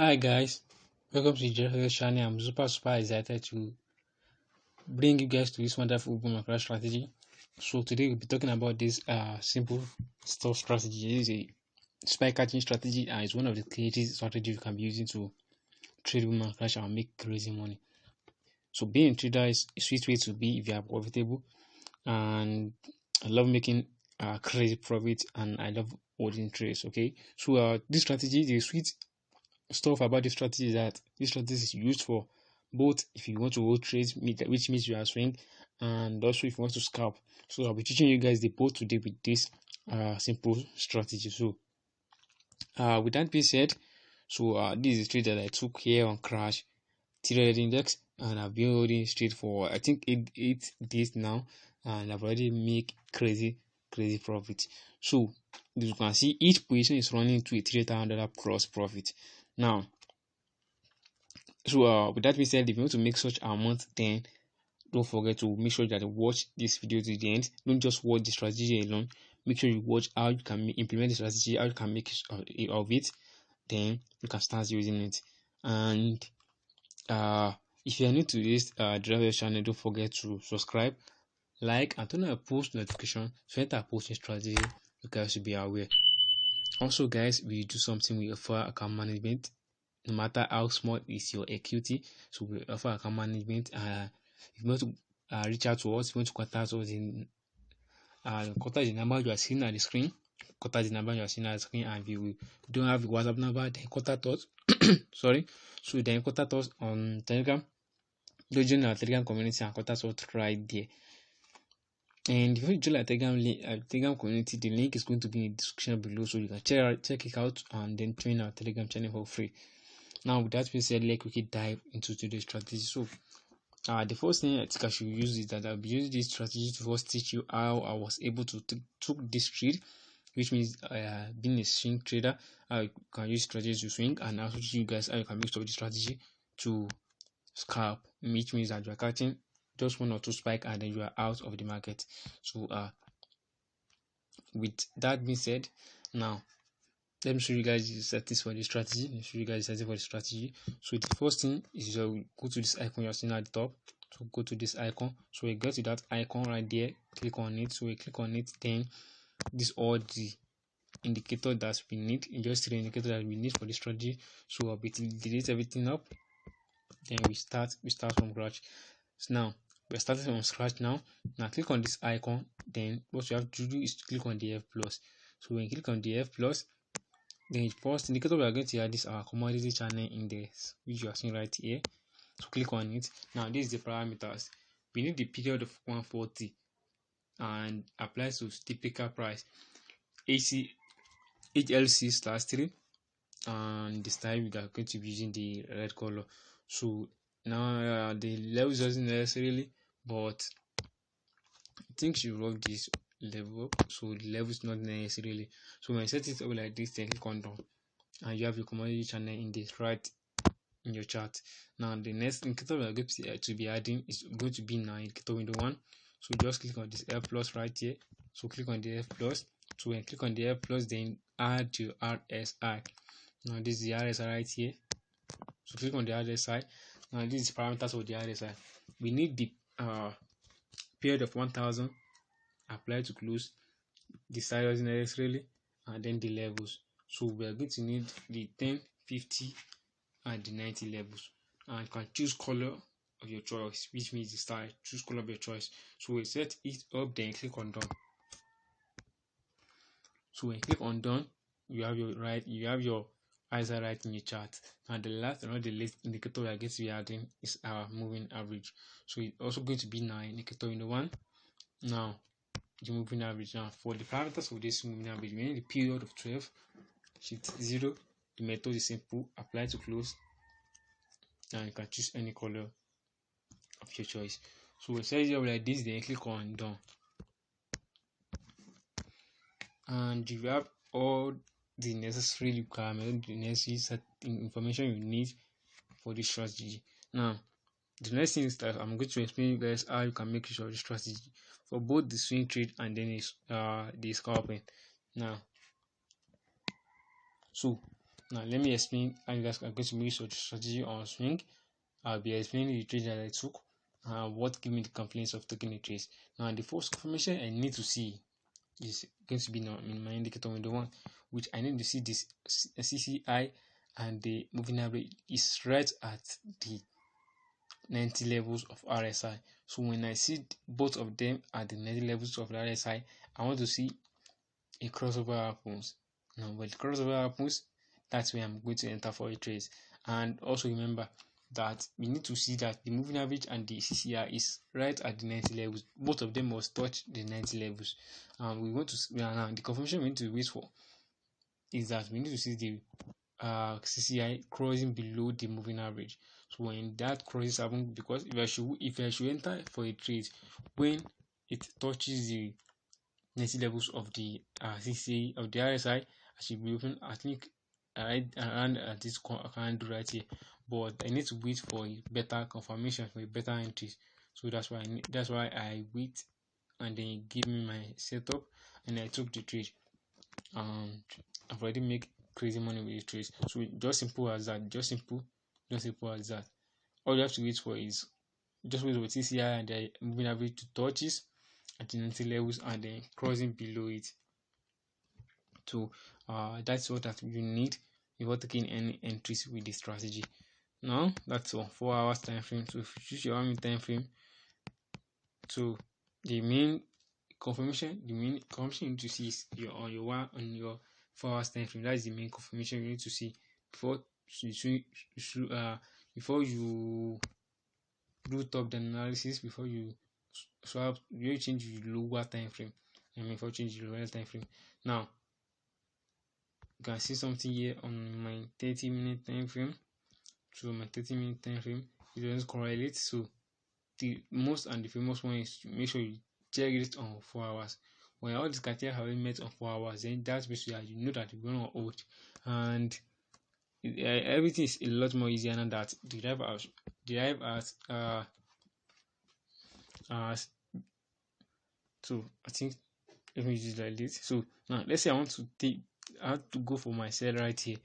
Hi guys, welcome to the channel. I'm super excited to bring you guys to this wonderful boom and crash strategy. So today we'll be talking about this simple stop strategy. It is a spike catching strategy and it's one of the creative strategies you can be using to trade boom and crash and make crazy money. So being a trader is a sweet way to be if you are profitable, and I love making crazy profits and I love holding trades. Okay, so this strategy, the sweet stuff about this strategy is that this strategy is used for both if you want to hold trades, which means you are swing, and also if you want to scalp. So I'll be teaching you guys the both today with this simple strategy. So with that being said, so this is a trade that I took here on crash traded index, and I've been holding straight for I think eight days now, and I've already make crazy profit. So as you can see, each position is running to a $3,000 cross profit. Now, so with that being said, if you want to make such amount, then don't forget to make sure that you watch this video to the end. Don't just watch the strategy alone. Make sure you watch how you can implement the strategy, how you can make of it. Then you can start using it. And if you are new to this driver channel, don't forget to subscribe, like, and turn on post notification so that I post a strategy you guys should be aware. Also, guys, we do something we offer account management. No matter how small is your equity, so we offer account management. If you want to reach out to us, if you want to contact us in contact the number you are seeing at the screen. Contact the number you are seeing at the screen, and if you don't have the WhatsApp number, then contact us. Sorry. So then contact us on Telegram. Go join our Telegram community and contact us right there. And if you join our Telegram community, the link is going to be in the description below, so you can check it out and then join our Telegram channel for free. Now, with that being said, let's quickly dive into today's strategy. So, the first thing I think I should use is that I'll be using this strategy to first teach you how I was able to took this trade, which means being a swing trader, I can use strategies to swing, and also teach you guys how you can mix up the strategy to scalp, which means that you are catching just one or two spike and then you are out of the market. So, with that being said, now let me show you guys the settings for the strategy. So the first thing is go to this icon you're seeing at the top. So go to this icon. So we get to that icon right there, click on it. So we click on it, then this all the indicator that we need, just the indicator that we need for the strategy. So I'll be delete everything up, then we start from scratch. So now we're starting from scratch now. Click on this icon, then what you have to do is to click on the F plus. So when you click on the F plus, then the first indicator we are going to add is our commodity channel index, which you are seeing right here. So click on it. Now this is the parameters. We need the period of 140 and applies to typical price HLC/3, and this time we are going to be using the red color. So now the levels doesn't necessarily, but I think you wrote this level up, so the level is not necessarily. So when I set it up like this, then click on down, and you have your commodity channel index right in your chart. Now the next indicator we are going to be adding is going to be now indicator window 1. So just click on this F plus right here. So click on the F plus. So when you click on the F plus, then add your RSI. Now this is the RSI right here. So click on the RSI. Now this is parameters of the RSI. We need the period of 1000 apply to close, the size doesn't necessarily, and then the levels. So we are going to need the 10, 50, and the 90 levels, and you can choose color of your choice, which means the style. Choose color of your choice. So we set it up, then click on done. So when you click on done, you have your ISA right in your chart. And the last and not the least indicator we are going to be adding is our moving average. So it's also going to be now indicator in the 1. Now the moving average. Now for the parameters of this moving average, we need the period of 12, shift 0. The method is simple, apply to close, and you can choose any color of your choice. So we set it up like this, then click on done, and you have all the necessary requirements, the necessary information you need for this strategy. Now the next thing is that I'm going to explain you guys how you can make use of the strategy for both the swing trade and then the scalping. Now, so Now let me explain how you guys are going to use your strategy on swing. I'll be explaining the trade that I took and what gave me the confidence of taking the trades. Now the first confirmation I need to see is going to be in my indicator window one, which I need to see this CCI and the moving average is right at the 90 levels of RSI. So when I see both of them at the 90 levels of the RSI, I want to see a crossover happens. Now when the crossover happens, that's where I'm going to enter for a trade. And also remember that we need to see that the moving average and the CCI is right at the 90 levels. Both of them must touch the 90 levels. We want to now the confirmation we need to wait for is that we need to see the CCI crossing below the moving average. So when that crosses happen, because if I should enter for a trade when it touches the 90 levels of the CCI of the RSI, I should be open. I think right around this candle right here, but I need to wait for a better confirmation, for a better entry. So that's why I wait, and then give me my setup, and I took the trade. I've already made crazy money with the trades. So just simple as that. Just simple as that. All you have to wait for is just wait for TCI and the moving average to touches at the 90 levels and then crossing below it. So that's what that you need before taking any entries with the strategy. Now that's all. 4 hours time frame. So if you choose your 1 minute time frame, so the main confirmation you need to see is on your 4 hours time frame. That is the main confirmation you need to see before you do top down analysis, before you swap, you change the lower time frame. Before change the lower time frame. Now you can see something here on my 30-minute time frame. So my 30-minute time frame, it doesn't correlate. So the most and the famous one is to make sure you check it on 4 hours. When all these criteria have been met on 4 hours, then that's basically you know that you're going to hold, and everything is a lot more easier than that. Derive as so I think let me use it like this. So now let's say I have to go for my sell right here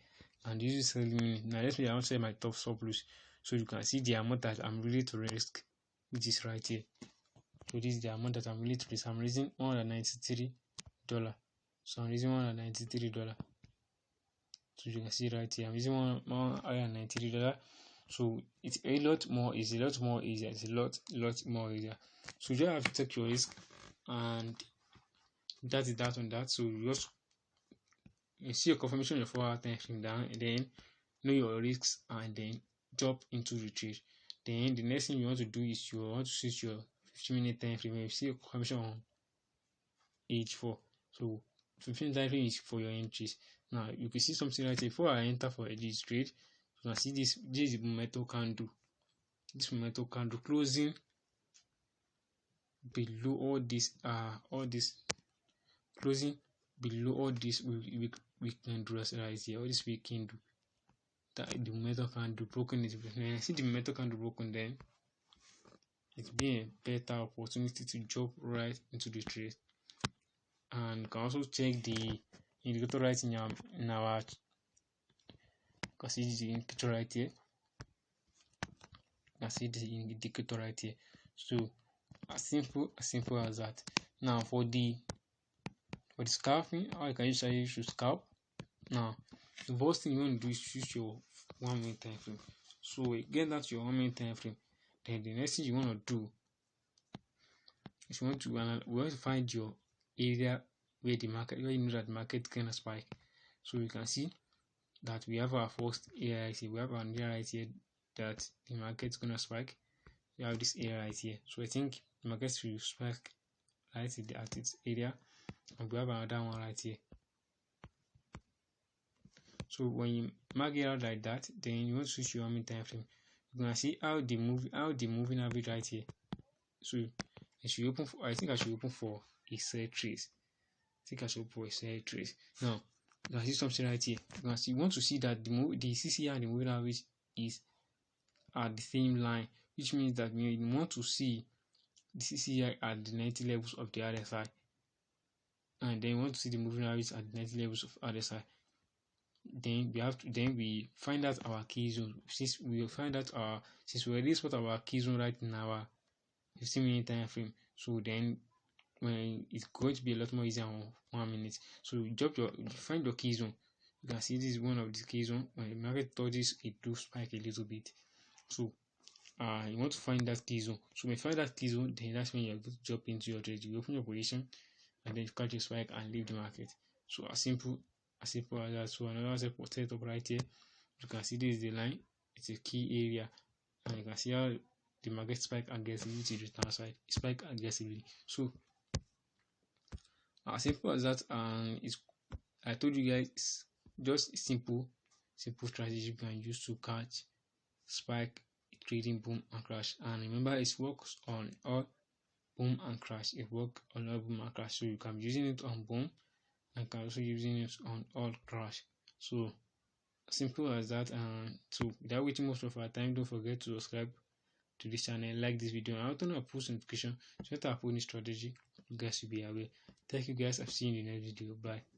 and use this sell minute. Now let's say I want to sell my top stop loss. So you can see the amount that I'm ready to risk, which is right here. So this is the amount that I'm willing to risk. I'm raising $193. So I'm raising $193. So you can see right here, I'm using $193. So it's a lot more easier. It's a lot more easier. So you just have to take your risk, and that is that on that. So you see your confirmation of 4 hour time frame down, and then know your risks, and then jump into the trade. Then the next thing you want to do is you want to switch your 15-minute time frame. You see a confirmation on H4. So 15 time frame is for your entries. Now you can see something right here. Before I enter for this trade, you can see this is momentum candle. This momentum candle closing below all this closing below all this weak candles right here. All this weak candle, that the momentum candle broken is. When I see the momentum candle broken, then it's been a better opportunity to jump right into the trade. And you can also check the indicator right in our you can see the indicator right here. You can see the indicator right here. So as simple as that. Now for the scalping, how you can usually use scalp. Now the first thing you want to do is choose your 1 minute time frame. So again, that's your 1 minute time frame. Then the next thing you want to do is we want to find your area where you know that the market is gonna spike. So you can see that we have our first area right here. We have an area right here that the market is gonna spike. We have this area right here. So I think the market will spike right at its area, and we have another one right here. So when you mark it out like that, then you want to switch your 1 minute time frame. You're gonna see how the moving average right here. So I think I should open for a sell trace. Now you can see something right here. You want to see that the CCI and the moving average is at the same line, which means that you want to see the CCI at the 90 levels of the RSI, and then you want to see the moving average at the 90 levels of RSI. then we find out our key zone. Since we already spot our key zone right in our 15-minute time frame, so then when it's going to be a lot more easier on 1 minute. So you find your key zone. You can see this is one of the key zone. When the market touches, it do spike a little bit. So you want to find that key zone. So when you find that key zone, then that's when you're going to jump into your trade. You open your position and then you catch a spike and leave the market. So as simple as that. So another setup right here. You can see this is the line. It's a key area, and you can see how the market spike aggressively to the return side. It spike aggressively. So as simple as that, and it's I told you guys just simple strategy you can use to catch spike, trading, boom and crash. And remember, it works on all boom and crash. It works on all boom and crash. So you can be using it on boom and can also using it on all crash. So simple as that. And so without wasting most of our time, don't forget to subscribe to this channel, like this video, and I'll turn on post notification so that I upload new strategy, you guys will be aware. Thank you guys. I've seen you in the next video. Bye.